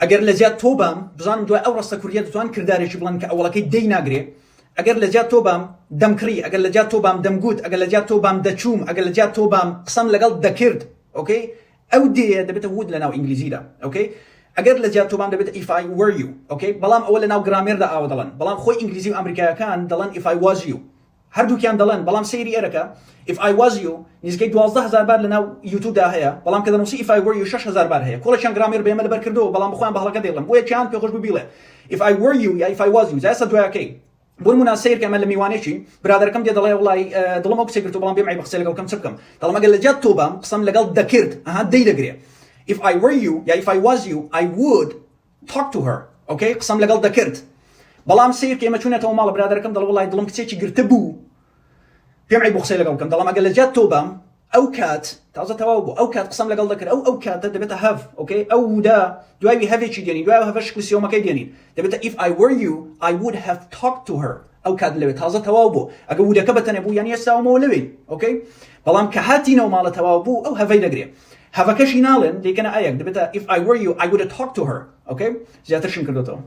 ئەگەر لە زیاد تۆ بام بزانم دوای ئەو ڕستە کوردیە دەتوان کردارێکی بڵند کە ئەوڵەکەی دەی ناگرێ ئەگەر لە زیاد تۆ بام دەمکڕی ئەگەر لە زیاد تۆ بام دەمگوت ئەگەر لە زیاد تۆ بام دەچووم ئەگەر لە زیاد تۆ بام قسەم لەگەڵ دەکرد ئۆکەی ئەو دێ دەبێتە وود لە ناو ئینگلیزیدا ئۆکەی ئەگەر لە زیاد تۆ بام دەبێت if I were you ئۆکەی بەڵام ئەوە لە ناو گرامێردا ئاوە دەڵێن بەڵام خۆی ئینگلیزی و ئەمریکایەکان دەڵێن if I was you هەردووکیان دەڵێن بەڵام سەیری ئێرەکە if I was you نزیکەی 12000 بار لە ناو یوتیوبدا هەیە بەڵام کە دەنووسی if I were you 6000 بار هەیە کۆڵەکیان گرامێر بێمە لەبەر کردەوە بەڵام بخۆیان بە هەڵەکە دێڵم بۆیە چیان پێخۆش ببیڵێ if I were you یا if I was you زایسە دوایەکەی بۆ نمونە سیر کە ئەمە لە میوانێکی برادەرەکەم دێ دەڵێ وڵی دڵم ئەو قسەی کردو بەڵام بێم عیب قسەی لەگەڵ کەم چ بکەم دەڵێم ئەگەر لە جات تۆ بام قسەم لەگەڵ دەکرد ئەها دەی دەگرێ if I were you یا if I was you I would talk to her ئۆکەی قسەم لەگەڵ دەکرد بەڵام سیر کە ئێمە چوونێتەوە ماڵە برادەرەکەم دەڵێ وڵی دڵم کچێکی گرتە بوو پێم عیب قسەی لەگەڵ بکەم دەڵێم ئەگەر لە جات تۆ بام ئەو کات تازە تەواو بوو ئەو کات قسەم لەگەڵ دەکرد ئەو کاتە دەبێتە هەف ئۆکەی ئەو ودا دوای هەڤێکی دێنین دوای هەڤە شکلی سێومەکەی دێنین دەبێتە if I were you I would have talked to her ئەو کات لەوێ تازە تەواو بوو ئەگە وودەکە بەتەنێ بوو یانی ئێستاومەوە لەوێ ئۆکەی بەڵام کە هاتینەوە ماڵە تەواو بوو ئەو هەڤەی دەگرێ هەڤەکەشی ناڵێن دیکەنە ئایەک دەبێتە if I were you I would have talked to her ئۆکەی زیاترشم کردوتەوە